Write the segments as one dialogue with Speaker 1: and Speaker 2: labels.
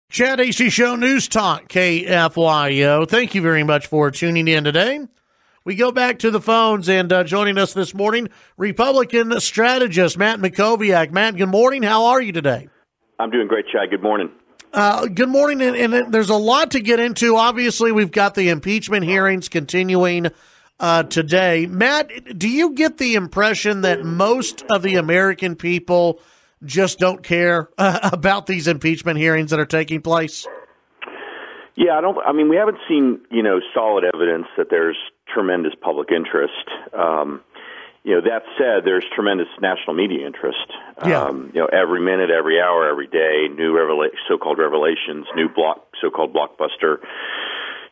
Speaker 1: Chad Hasty Show, News Talk, KFYO. Thank you very much for tuning in today. We go back to the phones, and joining us this morning, Republican strategist Matt Mackowiak. Matt, good morning. How are you today?
Speaker 2: I'm doing great, Chad. Good morning.
Speaker 1: Good morning, and there's a lot to get into. Obviously, we've got the impeachment hearings continuing today. Matt, do you get the impression that most of the American people just don't care about these impeachment hearings that are taking place?
Speaker 2: Yeah, we haven't seen, solid evidence that there's tremendous public interest. That said, there's tremendous national media interest.
Speaker 1: Yeah.
Speaker 2: Every minute, every hour, every day, new so-called revelations, new so-called blockbuster,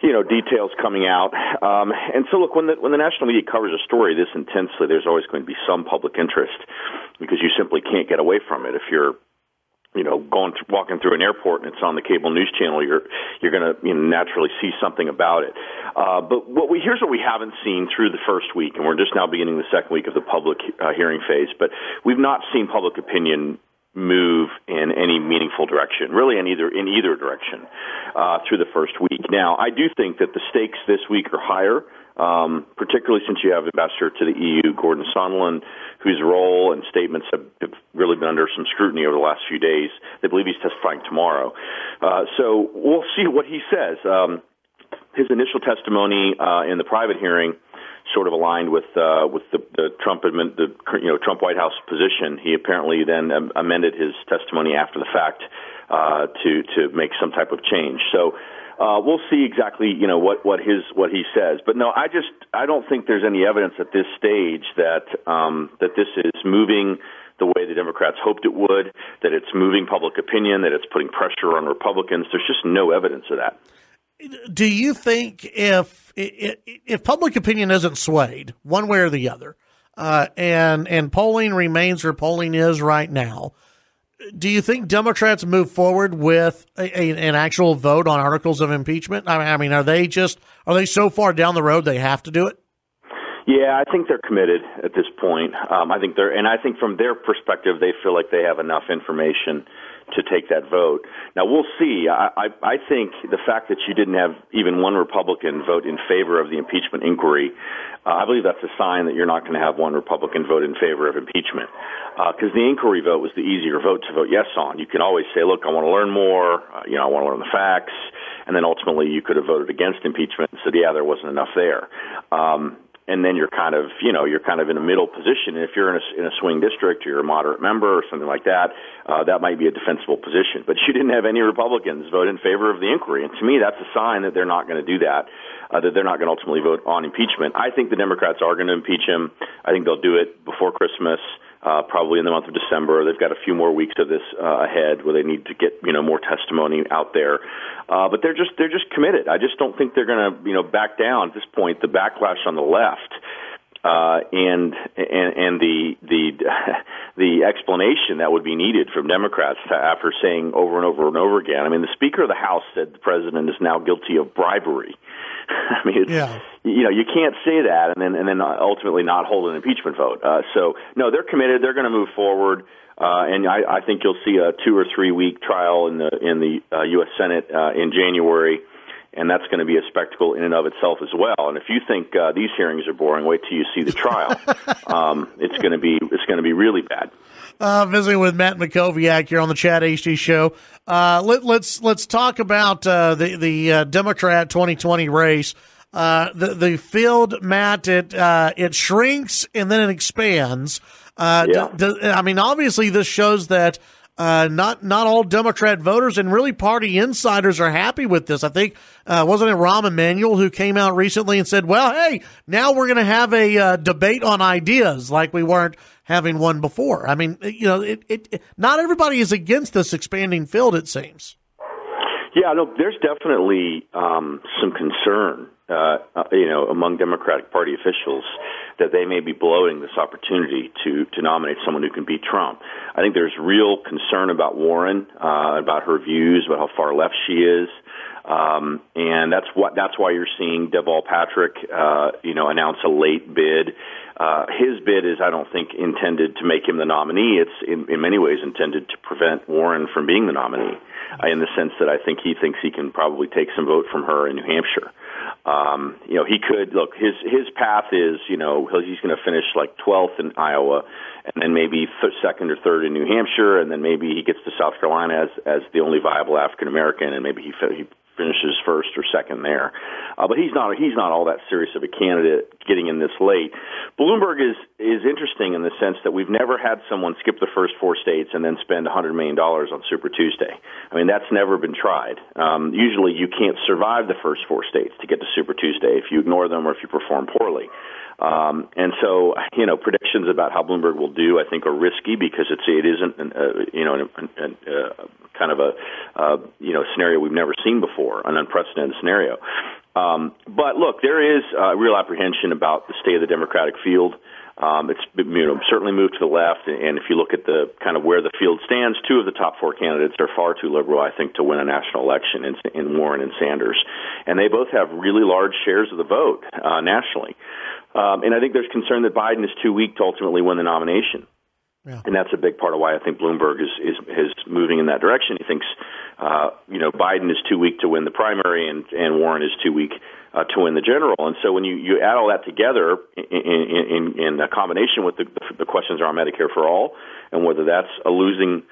Speaker 2: details coming out. And so, look, when the national media covers a story this intensely, there's always going to be some public interest because you simply can't get away from it. If you're, walking through an airport and it's on the cable news channel, you're going to naturally see something about it. But here's what we haven't seen through the first week, and we're just now beginning the second week of the public hearing phase. But we've not seen public opinion move in any meaningful direction, really in either direction through the first week. Now, I do think that the stakes this week are higher, particularly since you have Ambassador to the EU, Gordon Sondland, whose role and statements have really been under some scrutiny over the last few days. They believe he's testifying tomorrow. So we'll see what he says. His initial testimony in the private hearing sort of aligned with the Trump Trump White House position. He apparently then amended his testimony after the fact to make some type of change. So we'll see exactly what he says. But no, I don't think there's any evidence at this stage that this is moving the way the Democrats hoped it would, that it's moving public opinion, that it's putting pressure on Republicans. There's just no evidence of that.
Speaker 1: Do you think if public opinion isn't swayed one way or the other, and polling remains where polling is right now, do you think Democrats move forward with an actual vote on articles of impeachment? I mean, are they so far down the road they have to do it?
Speaker 2: Yeah, I think they're committed at this point. I think from their perspective, they feel like they have enough information to take that vote. Now, we'll see. I think the fact that you didn't have even one Republican vote in favor of the impeachment inquiry, I believe that's a sign that you're not going to have one Republican vote in favor of impeachment, because the inquiry vote was the easier vote to vote yes on. You can always say, look, I want to learn more, I want to learn the facts, and then ultimately you could have voted against impeachment and said, yeah, there wasn't enough there. And then you're kind of in a middle position. And if you're in a swing district, or you're a moderate member or something like that, that might be a defensible position. But you didn't have any Republicans vote in favor of the inquiry. And to me, that's a sign that they're not going to do that, that they're not going to ultimately vote on impeachment. I think the Democrats are going to impeach him. I think they'll do it before Christmas. Probably in the month of December. They've got a few more weeks of this ahead where they need to get more testimony out there. But they're just committed. I just don't think they're going to back down at this point. The backlash on the left and the explanation that would be needed from Democrats after saying over and over and over again. I mean, the Speaker of the House said the president is now guilty of bribery. I mean, you can't say that and then ultimately not hold an impeachment vote. So no, they're committed. They're going to move forward, and I think you'll see a 2 or 3 week trial in the U.S. Senate in January, and that's going to be a spectacle in and of itself as well. And if you think these hearings are boring, wait till you see the trial. It's going to be really bad.
Speaker 1: Visiting with Matt Mackowiak here on the Chad Hasty Show. Let's talk about the Democrat 2020 race. The field, Matt, it shrinks and then it expands. Obviously this shows that not all Democrat voters and really party insiders are happy with this. I think wasn't it Rahm Emanuel who came out recently and said, "Well, hey, now we're going to have a debate on ideas like we weren't having one before." I mean, not everybody is against this expanding field, it seems.
Speaker 2: Yeah, no, there's definitely some concern, among Democratic Party officials that they may be blowing this opportunity to nominate someone who can beat Trump. I think there's real concern about Warren, about her views, about how far left she is. And that's why you're seeing Deval Patrick, announce a late bid. His bid is, I don't think, intended to make him the nominee. It's in many ways intended to prevent Warren from being the nominee, in the sense that I think he thinks he can probably take some vote from her in New Hampshire. He could look. His path is, he's going to finish like 12th in Iowa, and then maybe second or third in New Hampshire, and then maybe he gets to South Carolina as the only viable African American, and maybe he finishes first or second there. But he's not all that serious of a candidate getting in this late. Bloomberg is interesting in the sense that we've never had someone skip the first 4 states and then spend $100 million on Super Tuesday. I mean, that's never been tried. Usually you can't survive the first 4 states to get to Super Tuesday if you ignore them or if you perform poorly. And so, predictions about how Bloomberg will do, I think, are risky because it isn't, kind of a scenario we've never seen before, an unprecedented scenario. But look, there is real apprehension about the state of the Democratic field. It's certainly moved to the left, and if you look at the kind of where the field stands, 2 of the top 4 candidates are far too liberal, I think, to win a national election in Warren and Sanders, and they both have really large shares of the vote nationally. And I think there's concern that Biden is too weak to ultimately win the nomination. Yeah. And that's a big part of why I think Bloomberg is moving in that direction. He thinks, Biden is too weak to win the primary, and Warren is too weak to win the general. And so when you add all that together in a combination with the questions around Medicare for all, and whether that's a losing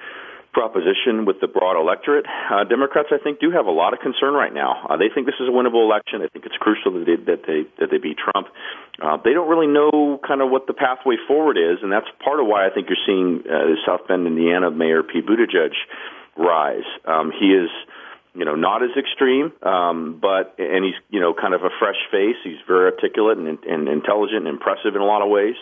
Speaker 2: proposition with the broad electorate, Democrats, I think, do have a lot of concern right now. They think this is a winnable election. I think it's crucial that they beat Trump. They don't really know kind of what the pathway forward is, and that's part of why I think you're seeing South Bend, Indiana Mayor Pete Buttigieg rise. He is, not as extreme, but he's, kind of a fresh face. He's very articulate and intelligent and impressive in a lot of ways.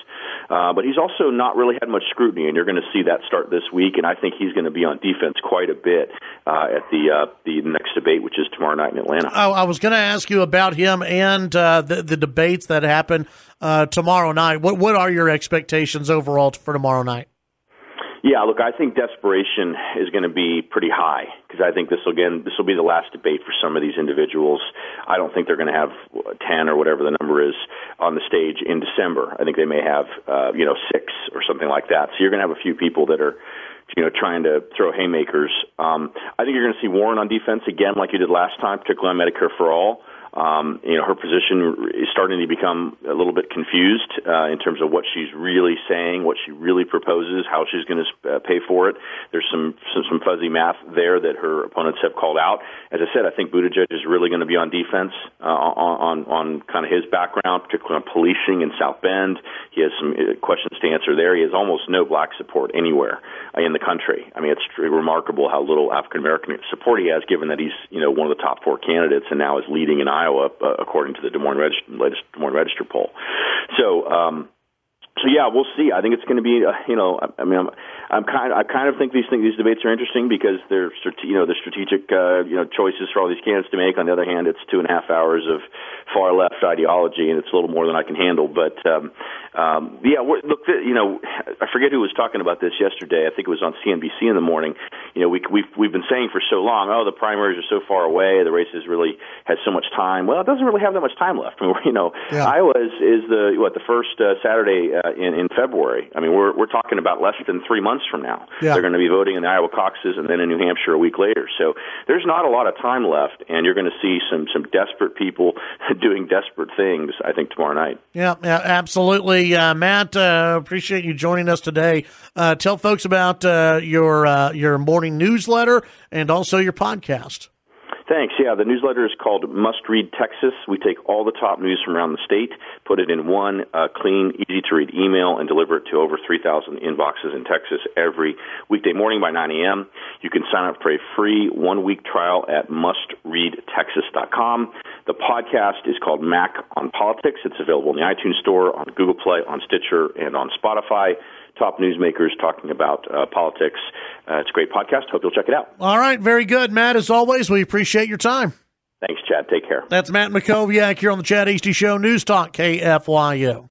Speaker 2: But he's also not really had much scrutiny, and you're going to see that start this week. And I think he's going to be on defense quite a bit at the next debate, which is tomorrow night in Atlanta.
Speaker 1: I was going to ask you about him and the debates that happen tomorrow night. What are your expectations overall for tomorrow night?
Speaker 2: Yeah, look, I think desperation is going to be pretty high because I think this will be the last debate for some of these individuals. I don't think they're going to have 10 or whatever the number is on the stage in December. I think they may have 6 or something like that. So you're going to have a few people that are trying to throw haymakers. I think you're going to see Warren on defense again, like you did last time, particularly on Medicare for all. Her position is starting to become a little bit confused in terms of what she's really saying, what she really proposes, how she's going to pay for it. There's some fuzzy math there that her opponents have called out. As I said, I think Buttigieg is really going to be on defense on kind of his background, particularly on policing in South Bend. He has some questions to answer there. He has almost no black support anywhere in the country. I mean, it's remarkable how little African American support he has, given that he's one of the top 4 candidates and now is leading in Iowa, according to the latest Des Moines Register poll. So yeah, we'll see. I think it's going to be, I kind of think these debates are interesting because they're strategic, choices for all these candidates to make. On the other hand, it's 2.5 hours of far left ideology, and it's a little more than I can handle. But look, I forget who was talking about this yesterday. I think it was on CNBC in the morning. We've been saying for so long, the primaries are so far away, the race really has so much time. Well, it doesn't really have that much time left. I mean, Iowa is the first Saturday in February. I mean, we're talking about less than 3 months from now. Yeah. They're going to be voting in the Iowa caucuses and then in New Hampshire a week later. So there's not a lot of time left, and you're going to see some desperate people doing desperate things, I think, tomorrow night. Yeah,
Speaker 1: absolutely. Matt, appreciate you joining us today. Tell folks about your morning newsletter and also your podcast.
Speaker 2: Thanks. Yeah, the newsletter is called Must Read Texas. We take all the top news from around the state, put it in one clean, easy-to-read email, and deliver it to over 3,000 inboxes in Texas every weekday morning by 9 a.m. You can sign up for a free 1-week trial at mustreadtexas.com. The podcast is called Mac on Politics. It's available in the iTunes Store, on Google Play, on Stitcher, and on Spotify. Top newsmakers talking about politics. It's a great podcast. Hope you'll check it out.
Speaker 1: All right. Very good, Matt. As always, we appreciate your time.
Speaker 2: Thanks, Chad. Take care.
Speaker 1: That's Matt Mackowiak here on the Chad Hasty Show, News Talk KFYO.